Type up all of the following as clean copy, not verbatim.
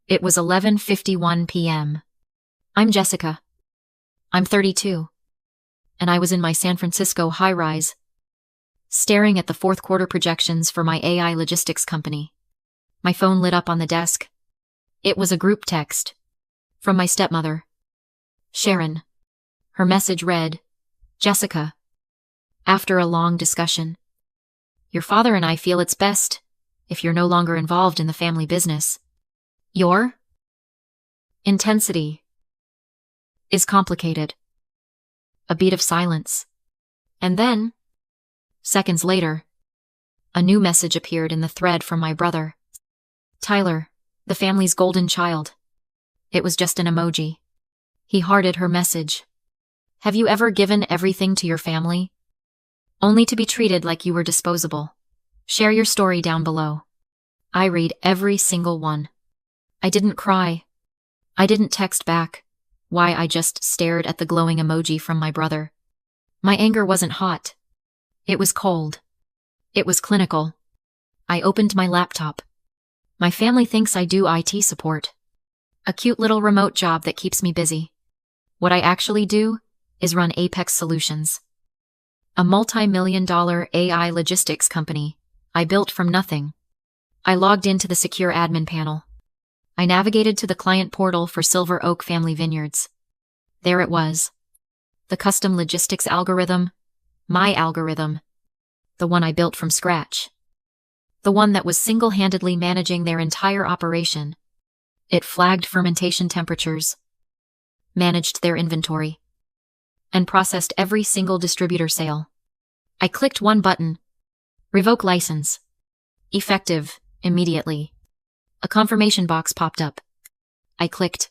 It was 11:51 p.m. I'm Jessica. I'm 32. And I was in my San Francisco high-rise, staring at the fourth quarter projections for my AI logistics company. My phone lit up on the desk. It was a group text from my stepmother, Sharon. Her message read, "Jessica, after a long discussion, your father and I feel it's best if you're no longer involved in the family business. Your intensity is complicated." A beat of silence. And then, seconds later, a new message appeared in the thread from my brother, Tyler, the family's golden child. It was just an emoji. He hearted her message. "Have you ever given everything to your family, only to be treated like you were disposable? Share your story down below." I read every single one. I didn't cry. I didn't text back. Why, I just stared at the glowing emoji from my brother. My anger wasn't hot. It was cold. It was clinical. I opened my laptop. My family thinks I do IT support. A cute little remote job that keeps me busy. What I actually do is run Apex Solutions, a multi-million-dollar AI logistics company I built from nothing. I logged into the secure admin panel. I navigated to the client portal for Silver Oak Family Vineyards. There it was. The custom logistics algorithm. My algorithm. The one I built from scratch. The one that was single-handedly managing their entire operation. It flagged fermentation temperatures, managed their inventory, and processed every single distributor sale. I clicked one button. Revoke license. Effective, immediately. A confirmation box popped up. I clicked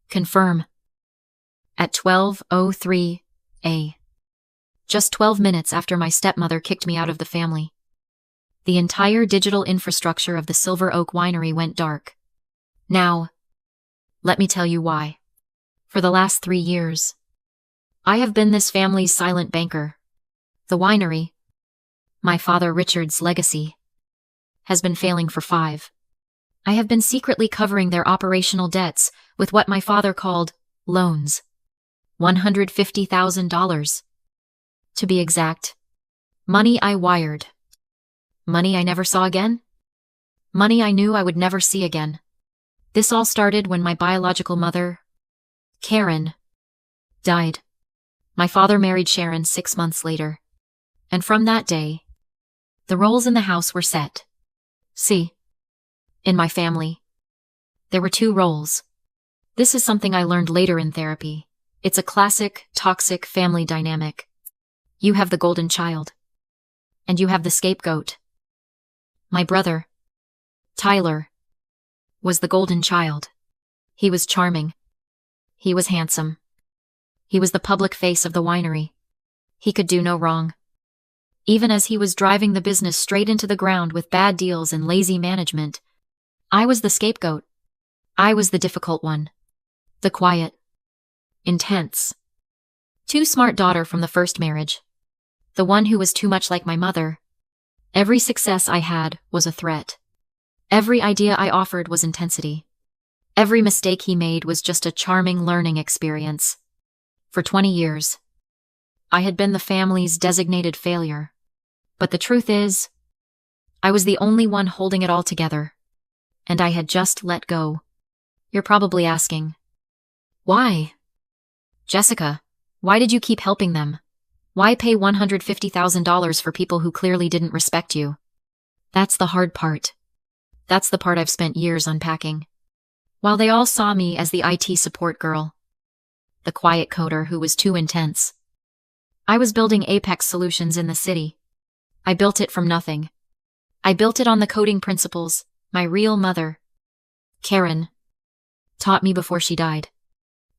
confirm. At 12:03 a.m. Just 12 minutes after my stepmother kicked me out of the family, the entire digital infrastructure of the Silver Oak Winery went dark. Now, let me tell you why. For the last 3 years, I have been this family's silent banker. The winery, my father Richard's legacy, has been failing for 5. I have been secretly covering their operational debts with what my father called loans. $150,000. To be exact. Money I wired. Money I never saw again. Money I knew I would never see again. This all started when my biological mother, Karen, died. My father married Sharon 6 months later. And from that day, the roles in the house were set. See? In my family, there were 2 roles. This is something I learned later in therapy. It's a classic, toxic family dynamic. You have the golden child. And you have the scapegoat. My brother, Tyler, was the golden child. He was charming. He was handsome. He was the public face of the winery. He could do no wrong. Even as he was driving the business straight into the ground with bad deals and lazy management, I was the scapegoat. I was the difficult one. The quiet, intense, too smart daughter from the first marriage. The one who was too much like my mother. Every success I had was a threat. Every idea I offered was intensity. Every mistake he made was just a charming learning experience. For 20 years, I had been the family's designated failure. But the truth is, I was the only one holding it all together. And I had just let go. You're probably asking, why? Jessica, why did you keep helping them? Why pay $150,000 for people who clearly didn't respect you? That's the hard part. That's the part I've spent years unpacking. While they all saw me as the IT support girl, the quiet coder who was too intense, I was building Apex Solutions in the city. I built it from nothing. I built it on the coding principles my real mother, Karen, taught me before she died.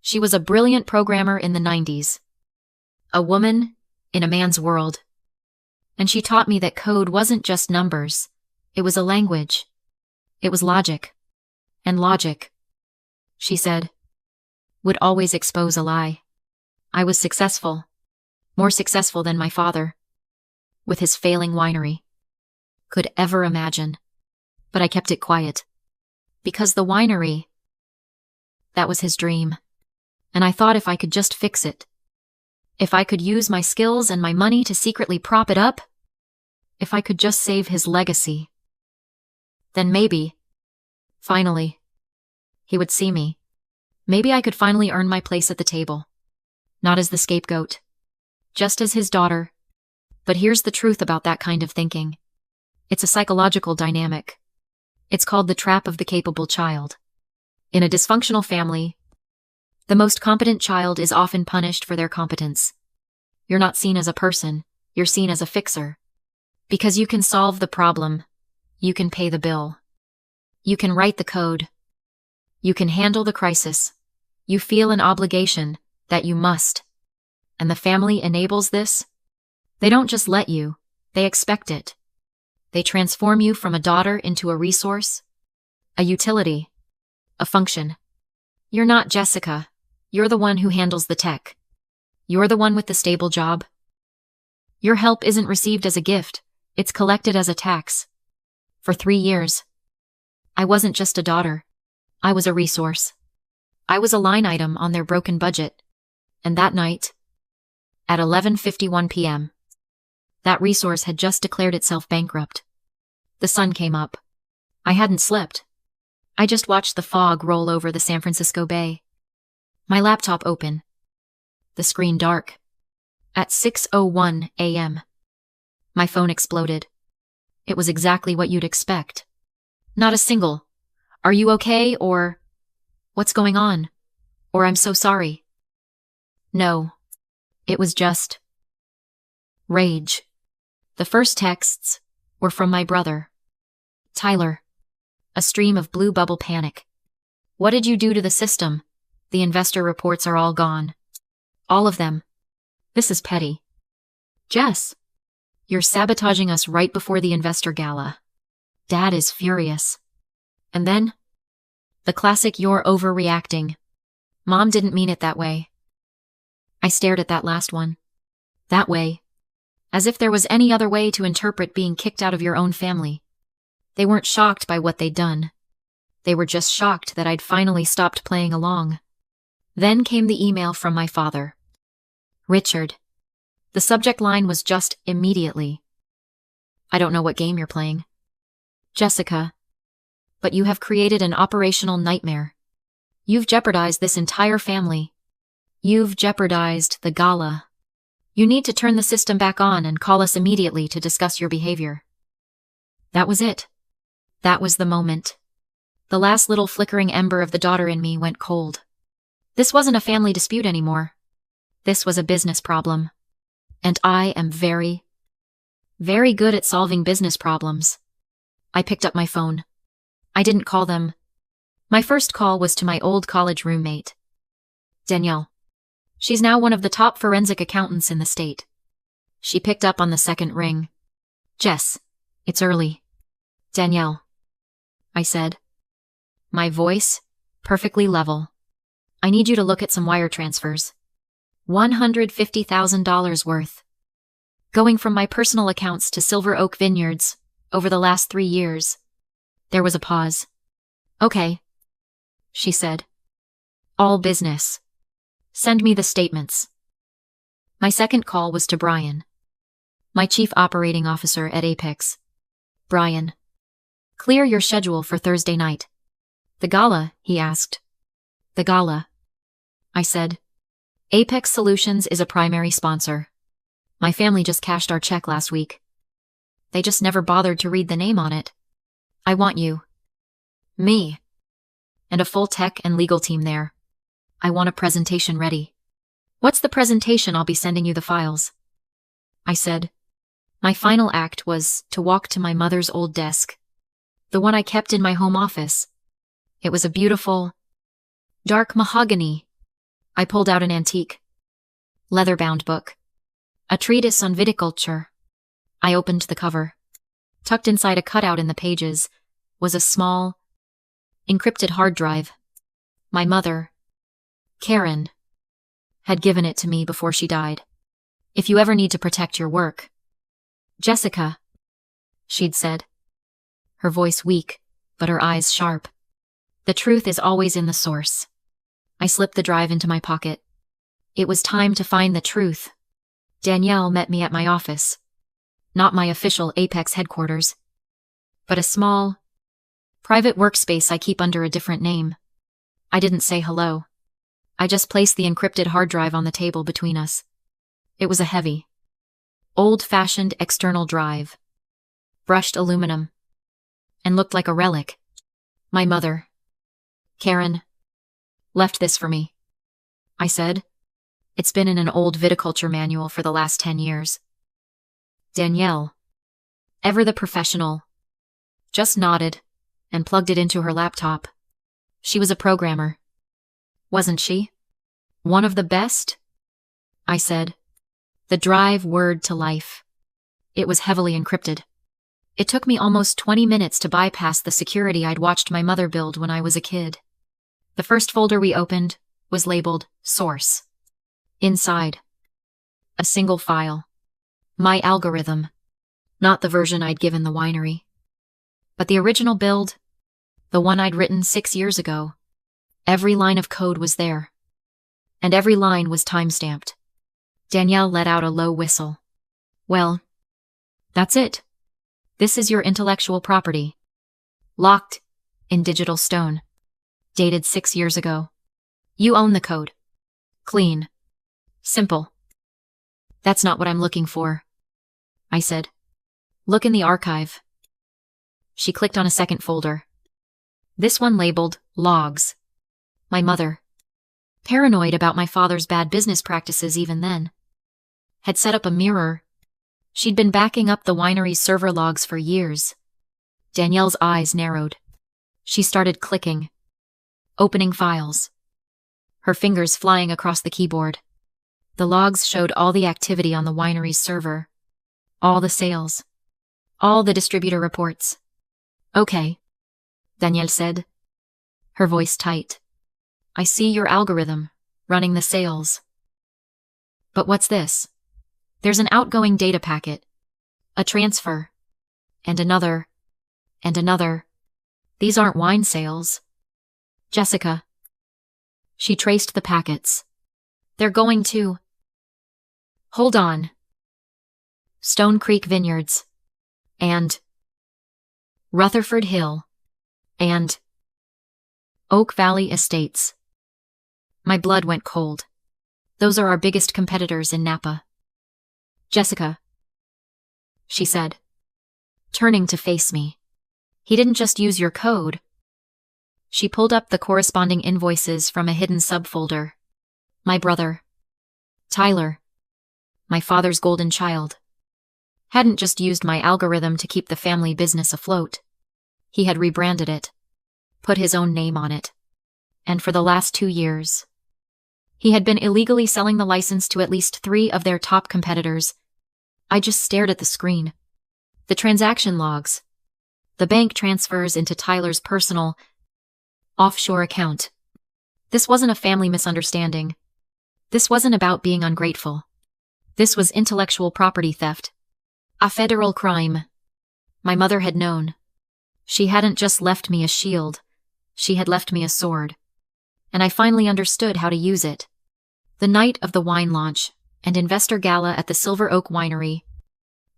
She was a brilliant programmer in the 90s. A woman in a man's world. And she taught me that code wasn't just numbers. It was a language. It was logic. And logic, she said, would always expose a lie. I was successful. More successful than my father, with his failing winery, could ever imagine. But I kept it quiet. Because the winery That was his dream. And I thought if I could just fix it, if I could use my skills and my money to secretly prop it up, if I could just save his legacy, then maybe, finally, he would see me. Maybe I could finally earn my place at the table. Not as the scapegoat, just as his daughter. But here's the truth about that kind of thinking. It's a psychological dynamic. It's called the trap of the capable child. In a dysfunctional family, the most competent child is often punished for their competence. You're not seen as a person, you're seen as a fixer. Because you can solve the problem, you can pay the bill. You can write the code. You can handle the crisis. You feel an obligation that you must. And the family enables this. They don't just let you, they expect it. They transform you from a daughter into a resource, a utility, a function. You're not Jessica. You're the one who handles the tech. You're the one with the stable job. Your help isn't received as a gift, it's collected as a tax. For 3 years, I wasn't just a daughter. I was a resource. I was a line item on their broken budget. And that night, at 11:51 p.m., that resource had just declared itself bankrupt. The sun came up. I hadn't slept. I just watched the fog roll over the San Francisco Bay. My laptop open. The screen dark. At 6:01 a.m., my phone exploded. It was exactly what you'd expect. Not a single, "Are you okay?" or "What's going on?" or "I'm so sorry." No. It was just rage. The first texts were from my brother, Tyler. A stream of blue bubble panic. "What did you do to the system? The investor reports are all gone. All of them. This is petty. Jess, you're sabotaging us right before the investor gala. Dad is furious." And then, the classic "you're overreacting. Mom didn't mean it that way." I stared at that last one. That way. As if there was any other way to interpret being kicked out of your own family. They weren't shocked by what they'd done. They were just shocked that I'd finally stopped playing along. Then came the email from my father. "Richard." The subject line was just immediately. "I don't know what game you're playing, Jessica, but you have created an operational nightmare. You've jeopardized this entire family. You've jeopardized the gala. You need to turn the system back on and call us immediately to discuss your behavior." That was it. That was the moment. The last little flickering ember of the daughter in me went cold. This wasn't a family dispute anymore. This was a business problem. And I am very, very good at solving business problems. I picked up my phone. I didn't call them. My first call was to my old college roommate, Danielle. She's now one of the top forensic accountants in the state. She picked up on the second ring. "Jess, it's early." "Danielle," I said. My voice, perfectly level. "I need you to look at some wire transfers. $150,000 worth. Going from my personal accounts to Silver Oak Vineyards over the last 3 years." There was a pause. "Okay," she said. "All business. Send me the statements." My second call was to Brian, my chief operating officer at Apex. "Brian, clear your schedule for Thursday night." "The gala?" he asked. "The gala," I said. "Apex Solutions is a primary sponsor. My family just cashed our check last week. They just never bothered to read the name on it. I want you, me, and a full tech and legal team there. I want a presentation ready." "What's the presentation? I'll be sending you the files," I said. My final act was to walk to my mother's old desk, the one I kept in my home office. It was a beautiful, dark mahogany. I pulled out an antique, leather-bound book, a treatise on viticulture. I opened the cover. Tucked inside a cutout in the pages was a small, encrypted hard drive. My mother, Karen, had given it to me before she died. "If you ever need to protect your work, Jessica," she'd said, her voice weak, but her eyes sharp, "the truth is always in the source. I slipped the drive into my pocket. It was time to find the truth. Danielle met me at my office. Not my official Apex headquarters, but a small, private workspace I keep under a different name. I didn't say hello. I just placed the encrypted hard drive on the table between us. It was a heavy, old-fashioned external drive, brushed aluminum, and looked like a relic. My mother, Karen, left this for me, I said. It's been in an old viticulture manual for the last 10 years. Danielle, ever the professional, just nodded and plugged it into her laptop. She was a programmer, wasn't she? One of the best? I said. The drive whirred to life. It was heavily encrypted. It took me almost 20 minutes to bypass the security I'd watched my mother build when I was a kid. The first folder we opened was labeled Source. Inside, a single file. My algorithm. Not the version I'd given the winery, but the original build, the one I'd written 6 years ago. Every line of code was there, and every line was time-stamped. Danielle let out a low whistle. Well, that's it. This is your intellectual property. Locked in digital stone. Dated 6 years ago. You own the code. Clean. Simple. That's not what I'm looking for, I said. Look in the archive. She clicked on a second folder. This one labeled Logs. My mother, paranoid about my father's bad business practices even then, had set up a mirror. She'd been backing up the winery's server logs for years. Danielle's eyes narrowed. She started clicking, opening files, her fingers flying across the keyboard. The logs showed all the activity on the winery's server, all the sales, all the distributor reports. Okay, Danielle said, her voice tight. I see your algorithm, running the sales. But what's this? There's an outgoing data packet, a transfer, and another, and another. These aren't wine sales. Jessica. She traced the packets. They're going to... Hold on. Stone Creek Vineyards. And... Rutherford Hill. And... Oak Valley Estates. My blood went cold. Those are our biggest competitors in Napa. Jessica, she said, turning to face me. He didn't just use your code. She pulled up the corresponding invoices from a hidden subfolder. My brother, Tyler, my father's golden child, hadn't just used my algorithm to keep the family business afloat. He had rebranded it, put his own name on it. And for the last 2 years, he had been illegally selling the license to at least 3 of their top competitors. I just stared at the screen. The transaction logs. The bank transfers into Tyler's personal, offshore account. This wasn't a family misunderstanding. This wasn't about being ungrateful. This was intellectual property theft. A federal crime. My mother had known. She hadn't just left me a shield. She had left me a sword. And I finally understood how to use it. The night of the wine launch and investor gala at the Silver Oak Winery,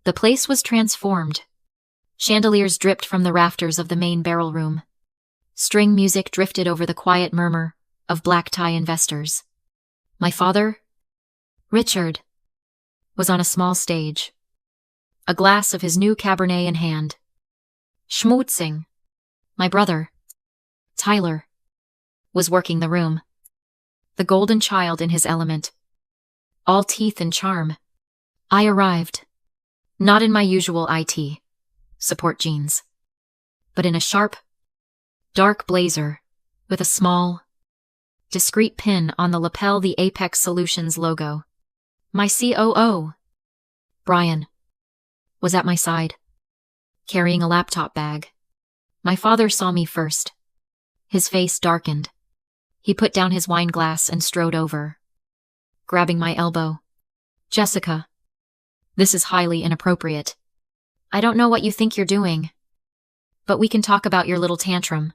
the place was transformed. Chandeliers dripped from the rafters of the main barrel room. String music drifted over the quiet murmur of black tie investors. My father, Richard, was on a small stage, a glass of his new Cabernet in hand. Schmutzing. My brother, Tyler, was working the room. The golden child in his element. All teeth and charm. I arrived. Not in my usual IT support jeans, but in a sharp, dark blazer with a small, discreet pin on the lapel, the Apex Solutions logo. My COO, Brian, was at my side, carrying a laptop bag. My father saw me first. His face darkened. He put down his wine glass and strode over, grabbing my elbow. Jessica, this is highly inappropriate. I don't know what you think you're doing, but we can talk about your little tantrum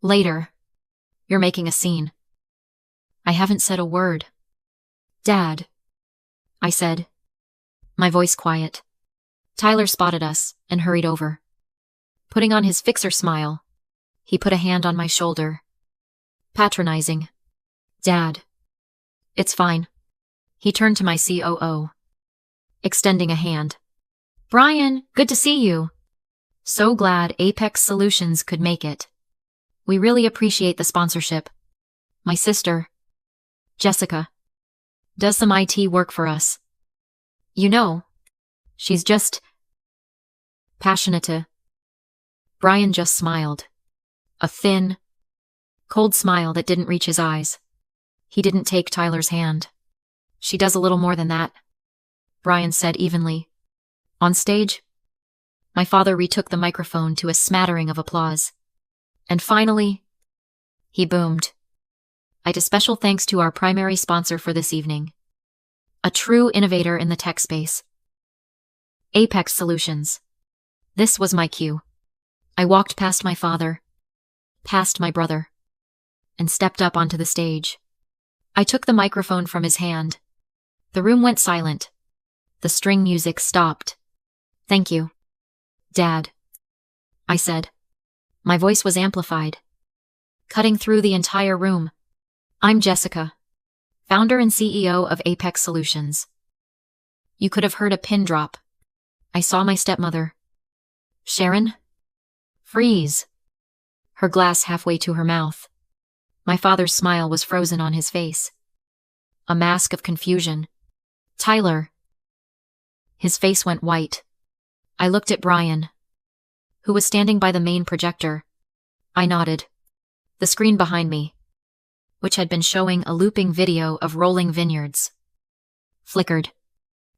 later. You're making a scene. I haven't said a word. Dad, I said, my voice quiet. Tyler spotted us and hurried over. Putting on his fixer smile, he put a hand on my shoulder. Patronizing. Dad. It's fine. He turned to my COO, extending a hand. Brian, good to see you. So glad Apex Solutions could make it. We really appreciate the sponsorship. My sister, Jessica, does some IT work for us. You know, she's just passionate. Brian just smiled. A thin, cold smile that didn't reach his eyes. He didn't take Tyler's hand. She does a little more than that, Brian said evenly. On stage, my father retook the microphone to a smattering of applause. And finally, he boomed. A special thanks to our primary sponsor for this evening. A true innovator in the tech space. Apex Solutions. This was my cue. I walked past my father, past my brother, and stepped up onto the stage. I took the microphone from his hand. The room went silent. The string music stopped. Thank you, Dad, I said. My voice was amplified, cutting through the entire room. I'm Jessica, founder and CEO of Apex Solutions. You could have heard a pin drop. I saw my stepmother, Sharon, freeze, her glass halfway to her mouth. My father's smile was frozen on his face. A mask of confusion. Tyler. His face went white. I looked at Brian, who was standing by the main projector. I nodded. The screen behind me, which had been showing a looping video of rolling vineyards, flickered.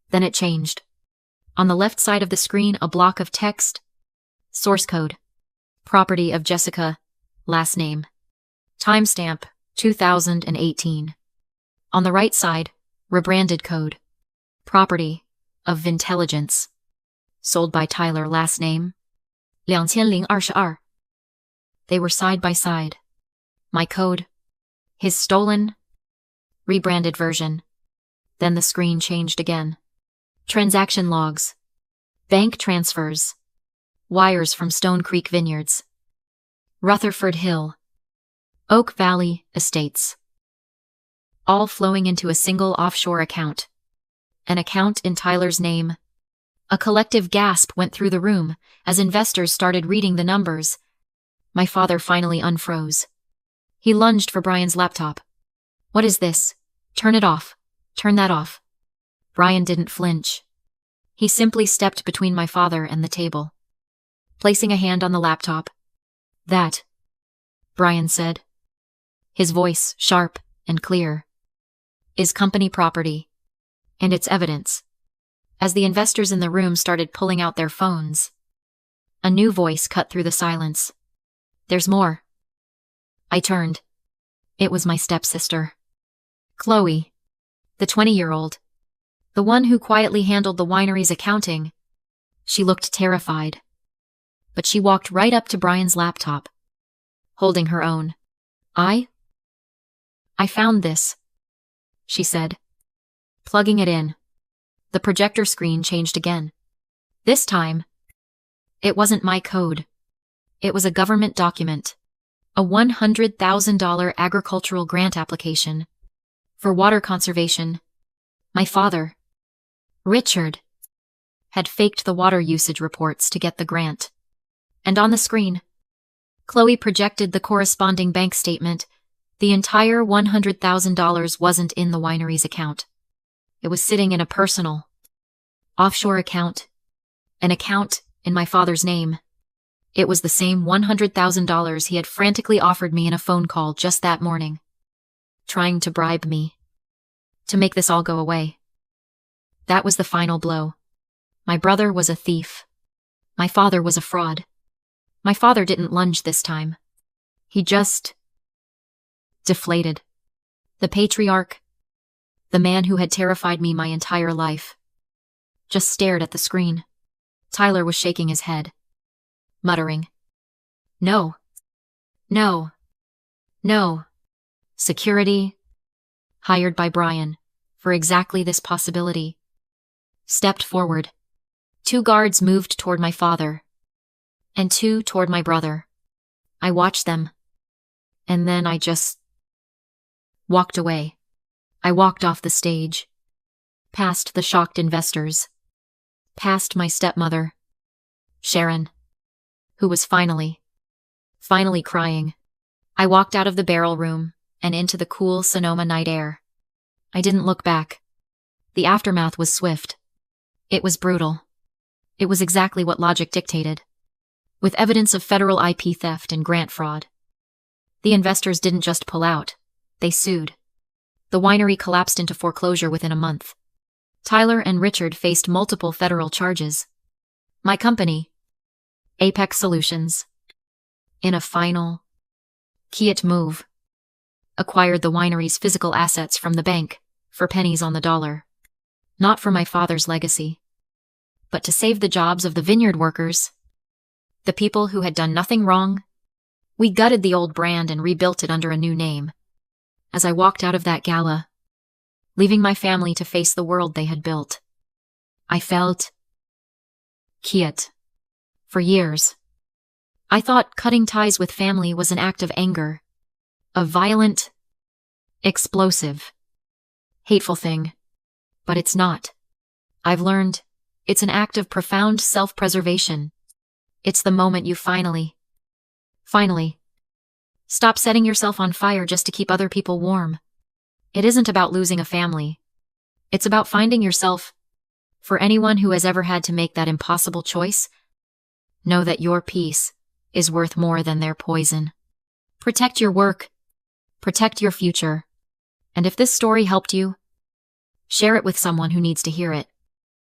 Then it changed. On the left side of the screen, a block of text. Source code. Property of Jessica. Last name. Timestamp, 2018. On the right side, rebranded code. Property of Vintelligence. Sold by Tyler. Last name. 2022. They were side by side. My code. His stolen, rebranded version. Then the screen changed again. Transaction logs. Bank transfers. Wires from Stone Creek Vineyards. Rutherford Hill. Oak Valley Estates. All flowing into a single offshore account. An account in Tyler's name. A collective gasp went through the room as investors started reading the numbers. My father finally unfroze. He lunged for Brian's laptop. What is this? Turn it off. Turn that off. Brian didn't flinch. He simply stepped between my father and the table, placing a hand on the laptop. That, Brian said, his voice sharp and clear, is company property, and it's evidence. As the investors in the room started pulling out their phones, a new voice cut through the silence. There's more. I turned. It was my stepsister, Chloe, the 20-year-old, the one who quietly handled the winery's accounting. She looked terrified, but she walked right up to Brian's laptop, holding her own. I found this, she said, plugging it in. The projector screen changed again. This time, it wasn't my code. It was a government document. A $100,000 agricultural grant application for water conservation. My father, Richard, had faked the water usage reports to get the grant. And on the screen, Chloe projected the corresponding bank statement. The entire $100,000 wasn't in the winery's account. It was sitting in a personal, offshore account, an account in my father's name. It was the same $100,000 he had frantically offered me in a phone call just that morning, trying to bribe me to make this all go away. That was the final blow. My brother was a thief. My father was a fraud. My father didn't lunge this time. He just deflated. The patriarch, the man who had terrified me my entire life, just stared at the screen. Tyler was shaking his head, muttering, No. No. No. Security. hired by Brian, for exactly this possibility. Stepped forward. 2 guards moved toward my father, and 2 toward my brother. I watched them, and then I just walked away. I walked off the stage, past the shocked investors, past my stepmother, Sharon, who was finally crying. I walked out of the barrel room and into the cool Sonoma night air. I didn't look back. The aftermath was swift. It was brutal. It was exactly what logic dictated, with evidence of federal IP theft and grant fraud. The investors didn't just pull out, they sued. The winery collapsed into foreclosure within a month. Tyler and Richard faced multiple federal charges. My company, Apex Solutions, in a final, key-it move, acquired the winery's physical assets from the bank for pennies on the dollar. Not for my father's legacy, but to save the jobs of the vineyard workers, the people who had done nothing wrong. We gutted the old brand and rebuilt it under a new name. As I walked out of that gala, leaving my family to face the world they had built, I felt quiet. For years, I thought cutting ties with family was an act of anger, a violent, explosive, hateful thing. But it's not. I've learned it's an act of profound self-preservation. It's the moment you finally, stop setting yourself on fire just to keep other people warm. It isn't about losing a family. It's about finding yourself. For anyone who has ever had to make that impossible choice, know that your peace is worth more than their poison. Protect your work. Protect your future. And if this story helped you, share it with someone who needs to hear it.